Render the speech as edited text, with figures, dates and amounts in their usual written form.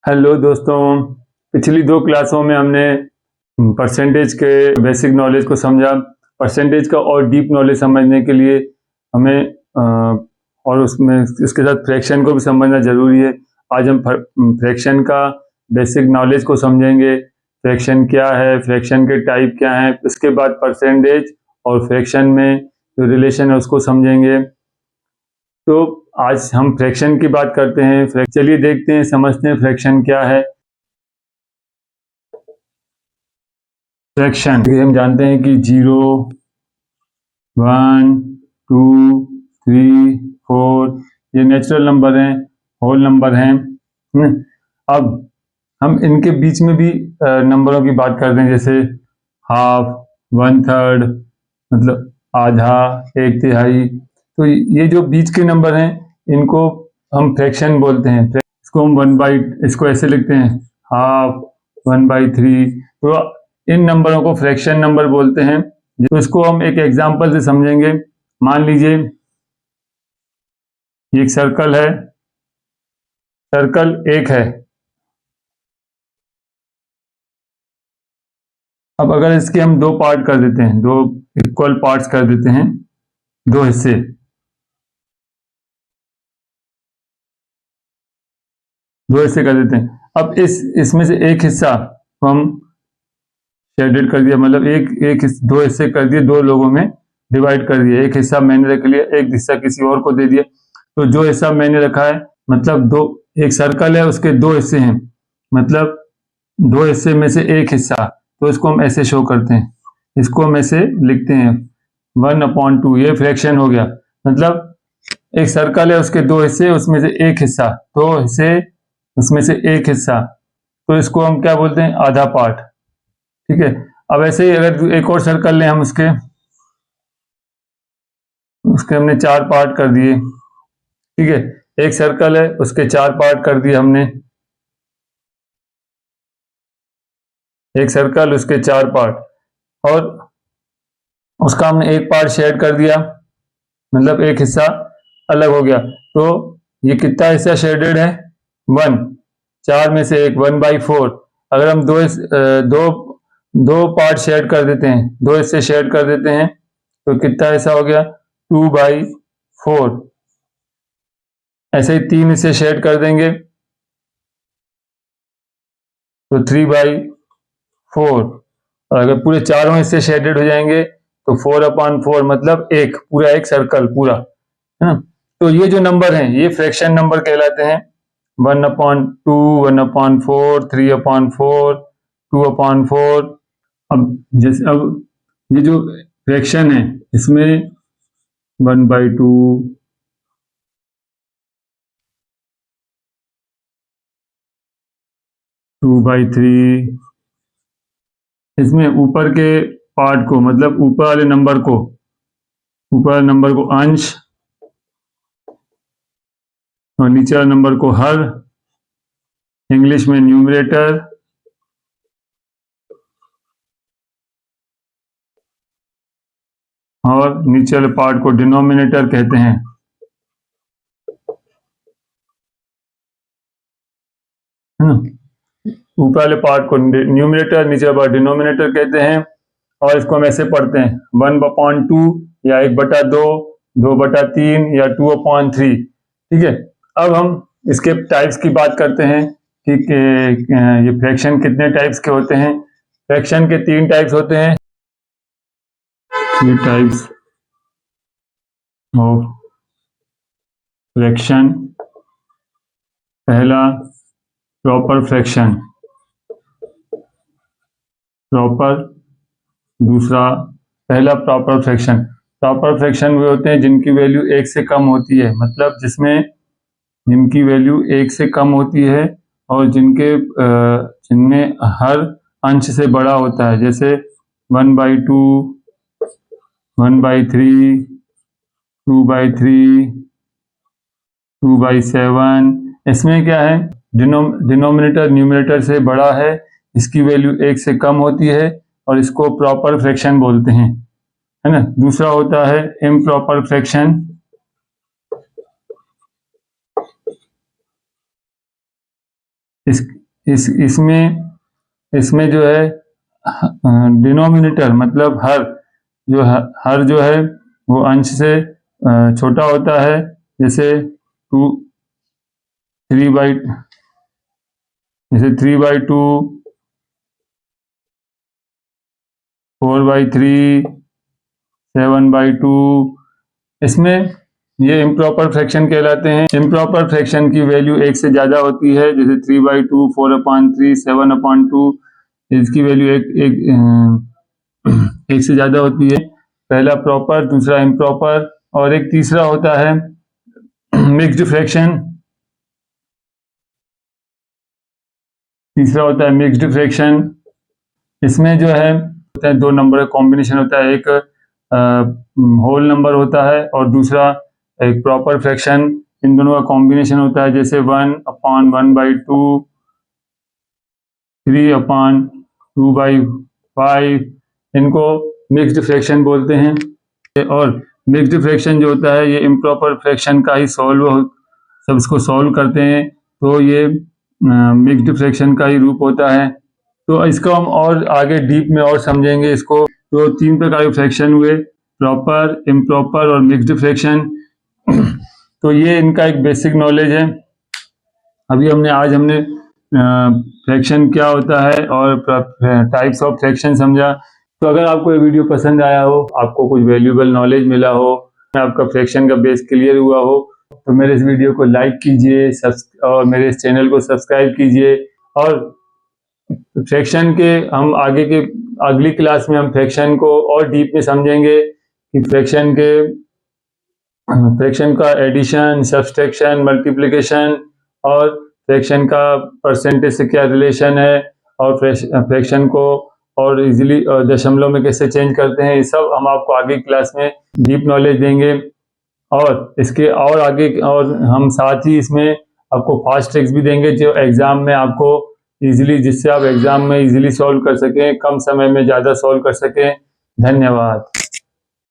Hello दोस्तों, पिछली दो क्लासों में हमने परसेंटेज के बेसिक नॉलेज को समझा। परसेंटेज का और डीप नॉलेज समझने के लिए हमें और उसमें इसके साथ फ्रैक्शन को भी समझना ज़रूरी है। आज हम फ्रैक्शन का बेसिक नॉलेज को समझेंगे। फ्रैक्शन क्या है, फ्रैक्शन के टाइप क्या हैं, इसके बाद परसेंटेज और फ्रैक्शन में जो रिलेशन है उसको समझेंगे। तो आज हम फ्रैक्शन की बात करते हैं। चलिए देखते हैं, समझते हैं फ्रैक्शन क्या है। फ्रैक्शन हम जानते हैं कि 0, 1, 2, 3, 4 ये नेचुरल नंबर हैं, होल नंबर हैं। अब हम इनके बीच में भी नंबरों की बात करते हैं, जैसे हाफ, 1/3 मतलब आधा, 1/3। तो ये जो बीच के नंबर हैं इनको हम फ्रैक्शन बोलते हैं। इसको हम इसको ऐसे लिखते हैं, हाफ, 1/3। तो इन नंबरों को फ्रैक्शन नंबर बोलते हैं। तो इसको हम एक एग्जांपल से समझेंगे। मान लीजिए ये एक सर्कल है, सर्कल 1 है। अब अगर इसके हम दो पार्ट कर देते हैं, दो इक्वल पार्ट्स कर देते हैं, दो हिस्से, कर देते हैं। अब इसमें से एक हिस्सा को हम शेडेड कर दिया, मतलब दो हिस्से कर दिए, दो लोगों में डिवाइड कर दिया। एक हिस्सा मैंने रख लिया, एक हिस्सा किसी और को दे दिया। तो जो हिस्सा मैंने रखा है, मतलब एक सर्कल है, उसके दो हिस्से हैं, मतलब दो हिस्से में से एक हिस्सा। तो इसको हम ऐसे शो करते हैं, इसको हम ऐसे लिखते हैं 1/2। ये फ्रैक्शन हो गया। मतलब एक सर्कल है, उसके दो हिस्से, उसमें से एक हिस्सा, दो हिस्से, उसमें से एक हिस्सा। तो इसको हम क्या बोलते हैं, आधा पार्ट। ठीक है। अब ऐसे ही अगर एक और सर्कल लें हम, उसके उसके हमने 4 पार्ट कर दिए। ठीक है। एक सर्कल है, उसके 4 पार्ट कर दिए हमने। एक सर्कल, उसके 4 पार्ट, और उसका हमने एक पार्ट शेड कर दिया, मतलब एक हिस्सा अलग हो गया। तो ये कितना हिस्सा शेडेड है, 1। 4 में से एक, 1/4। अगर हम दो दो पार्ट शेड कर देते हैं, दो हिस्से शेड कर देते हैं, तो कितना हिस्सा हो गया, 2/4। ऐसे ही 3 हिस्से शेड कर देंगे तो 3/4। और अगर पूरे चारों हिस्से शेडेड हो जाएंगे तो 4/4, मतलब पूरा एक सर्कल पूरा, है ना। तो ये जो नंबर हैं ये फ्रैक्शन नंबर कहलाते हैं। 1/2, 1/4, 3/4, 2/4। अब ये जो फ्रैक्शन है, इसमें 1/2, 2/3, इसमें ऊपर के पार्ट को, मतलब ऊपर वाले नंबर को अंश, और नीचे वाले नंबर को हर, इंग्लिश में न्यूमरेटर, और नीचे वाले पार्ट को डिनोमिनेटर कहते हैं। है ना। ऊपर वाले पार्ट को न्यूमरेटर, नीचे वाले पार्ट डिनोमिनेटर कहते हैं। और इसको हम ऐसे पढ़ते हैं, 1/2 या 1/2, 2/3 या 2/3। ठीक है। अब हम इसके टाइप्स की बात करते हैं कि ये फ्रैक्शन कितने टाइप्स के होते हैं। फ्रैक्शन के 3 टाइप्स होते हैं। ये टाइप्स ऑफ फ्रैक्शन। पहला, प्रॉपर फ्रैक्शन, प्रॉपर। दूसरा, पहला प्रॉपर फ्रैक्शन। प्रॉपर फ्रैक्शन वे होते हैं जिनकी वैल्यू 1 से कम होती है, मतलब जिनकी वैल्यू 1 से कम होती है, और जिनमें हर अंश से बड़ा होता है, जैसे 1/2, 1/3, 2/3, 2/7। इसमें क्या है, डिनोमिनेटर न्यूमरेटर से बड़ा है, इसकी वैल्यू 1 से कम होती है, और इसको प्रॉपर फ्रैक्शन बोलते हैं, है ना। दूसरा होता है इम्प्रॉपर फ्रैक्शन। इसमें जो है डिनोमिनेटर मतलब हर जो है वो अंश से छोटा होता है, जैसे 3/2, 4/3, 7/2। इसमें ये इम्प्रॉपर फ्रैक्शन कहलाते हैं। इम्प्रॉपर फ्रैक्शन की वैल्यू 1 से ज़्यादा होती है, जैसे 3/2, 4/3, 7/2। इसकी वैल्यू एक से ज़्यादा होती है। पहला प्रॉपर, दूसरा इम्प्रॉपर, और एक तीसरा होता है मिक्स्ड फ्रैक्शन। इसमें जो है दो नंबर का कॉम्बिनेशन होता है, एक होल नंबर होता है और दूसरा एक प्रॉपर फ्रैक्शन। इन दोनों का कॉम्बिनेशन होता है, जैसे 1/1/2, 3/2/5। इनको मिक्स्ड फ्रैक्शन बोलते हैं। और मिक्स्ड फ्रैक्शन जो होता है ये इम्प्रॉपर फ्रैक्शन का ही सब इसको सॉल्व करते हैं, तो ये मिक्स्ड फ्रैक्शन का ही रूप होता है। तो इसको हम और आगे डीप में और समझेंगे इसको। तो 3 प्रकार के फ्रैक्शन हुए, प्रॉपर, इम्प्रॉपर और मिक्स्ड फ्रैक्शन। तो ये इनका एक बेसिक नॉलेज है। आज हमने फ्रैक्शन क्या होता है और टाइप्स ऑफ फ्रैक्शन समझा। तो अगर आपको ये वीडियो पसंद आया हो, आपको कुछ वैल्यूएबल नॉलेज मिला हो, आपका फ्रैक्शन का बेस क्लियर हुआ हो, तो मेरे इस वीडियो को लाइक कीजिए और मेरे इस चैनल को सब्सक्राइब कीजिए। और फ्रैक्शन के हम अगली क्लास में हम फ्रैक्शन को और डीप में समझेंगे कि फ्रैक्शन का एडिशन, सब्सट्रैक्शन, मल्टीप्लिकेशन और फ्रैक्शन का परसेंटेज से क्या रिलेशन है, और फ्रैक्शन को और इजीली दशमलव में कैसे चेंज करते हैं। ये सब हम आपको आगे क्लास में डीप नॉलेज देंगे। और इसके और आगे और हम साथ ही इसमें आपको फास्ट ट्रिक्स भी देंगे, जो एग्जाम में आपको जिससे आप एग्जाम में इजीली सॉल्व कर सकें, कम समय में ज़्यादा सॉल्व कर सकें। धन्यवाद।